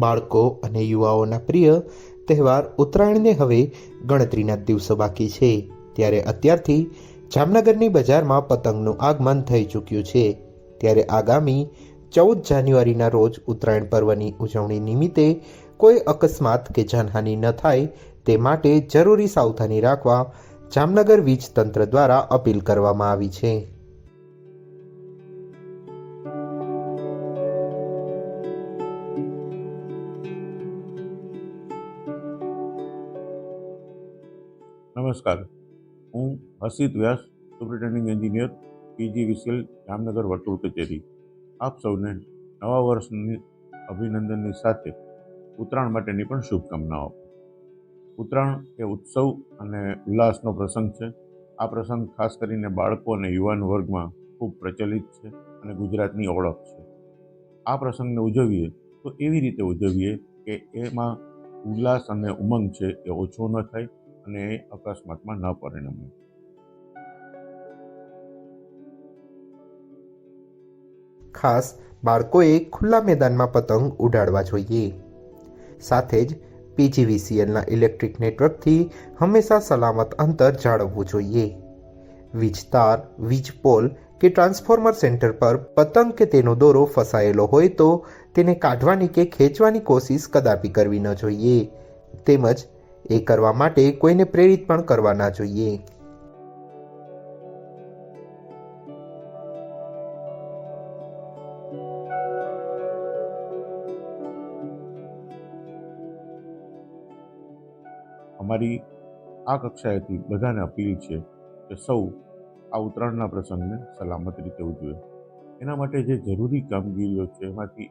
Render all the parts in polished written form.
બાળકો અને યુવાઓના પ્રિય તહેવાર ઉત્તરાયણને હવે ગણતરીના દિવસો બાકી છે, ત્યારે અત્યારથી જામનગરની બજારમાં પતંગનું આગમન થઈ ચૂક્યું છે। ત્યારે આગામી 14 જાન્યુઆરીના રોજ ઉત્તરાયણ પર્વની ઉજવણી નિમિત્તે કોઈ અકસ્માત કે જાનહાનિ ન થાય તે માટે જરૂરી સાવધાની રાખવા જામનગર વીજ તંત્ર દ્વારા અપીલ કરવામાં આવી છે। નમસ્કાર, હું હસીદ વ્યાસ, સુપરિન્ટેન્ડિંગ એન્જિનિયર, PGVCL જામનગર વર્તુળ કચેરી। આપ સૌને નવા વર્ષની અભિનંદનની સાથે ઉત્તરાયણ માટેની પણ શુભકામનાઓ। ઉત્તરાયણ એ ઉત્સવ અને ઉલ્લાસનો પ્રસંગ છે। આ પ્રસંગ ખાસ કરીને બાળકો અને યુવાન વર્ગમાં ખૂબ પ્રચલિત છે અને ગુજરાતની ઓળખ છે। આ પ્રસંગને ઉજવીએ તો એવી રીતે ઉજવીએ કે એમાં ઉલ્લાસ અને ઉમંગ છે એ ઓછો ન થાય અને એ અકસ્માતમાં ન પરિણમે। ખાસ બાળકોએ ખુલ્લા મેદાનમાં પતંગ ઉડાડવા જોઈએ। સાથે જ PGVCLના ઇલેક્ટ્રિક નેટવર્કથી હંમેશા સલામત અંતર જાળવવું જોઈએ। વીજ તાર, વીજ પોલ કે ટ્રાન્સફોર્મર સેન્ટર પર પતંગ કે તેનો દોરો ફસાયેલો હોય તો તેને કાઢવાની કે ખેંચવાની કોશિશ કદાપી કરવી ન જોઈએ, તેમજ એ કરવા માટે કોઈને પ્રેરિત પણ કરવા ના જોઈએ। અમારી આ કક્ષાએથી બધાને અપીલ છે કે સૌ આ ઉત્તરાયણના પ્રસંગને સલામત રીતે ઉજવે। એના માટે જે જરૂરી કામગીરીઓ છે એમાંથી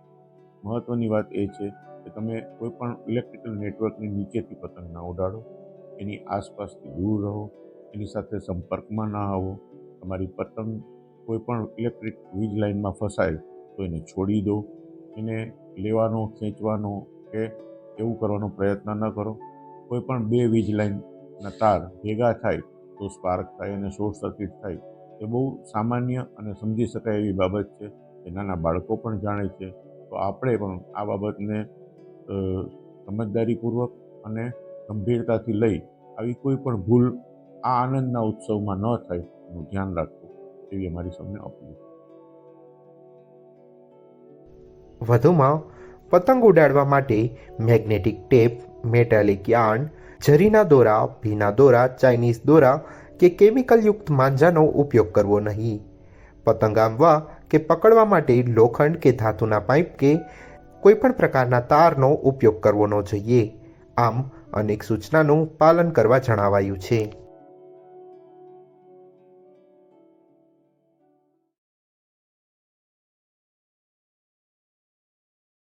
મહત્ત્વની વાત એ છે કે તમે કોઈ પણ ઇલેક્ટ્રિકલ નેટવર્કની નીચેથી પતંગ ના ઉડાડો, એની આસપાસથી દૂર રહો, એની સાથે સંપર્કમાં ના આવો। તમારી પતંગ કોઈ પણ ઇલેક્ટ્રિક વીજ લાઇનમાં ફસાય તો એને છોડી દો, એને લેવાનો, ખેંચવાનો કે એવું કરવાનો પ્રયત્ન ન કરો। કોઈ પણ બે વીજ લાઇનના તાર ભેગા થાય તો સ્પાર્ક થાય અને શોર્ટ સર્કિટ થાય એ બહુ સામાન્ય અને સમજી શકાય એવી બાબત છે, એ નાના બાળકો પણ જાણે છે। તો આપણે પણ આ બાબતને સમજદારીપૂર્વક અને ગંભીરતાથી લઈ આવી કોઈ પણ ભૂલ આ આનંદના ઉત્સવમાં ન થાય એનું ધ્યાન રાખવું એવી અમારી સૌને અપીલ છે। વધુમાં પતંગ ઉડાડવા માટે મેગ્નેટિક ટેપ, મેટાલિક યાર્ન, જરીના દોરા, ભીના દોરા, ચાઇનીઝ દોરા કે કેમિકલયુક્ત માંજાનો ઉપયોગ કરવો નહીં। પતંગ આંબવા કે પકડવા માટે લોખંડ કે ધાતુના પાઇપ કે કોઈપણ પ્રકારના તારનો ઉપયોગ કરવો ન જોઈએ। આમ અનેક સૂચનાનું પાલન કરવા જણાવાયું છે।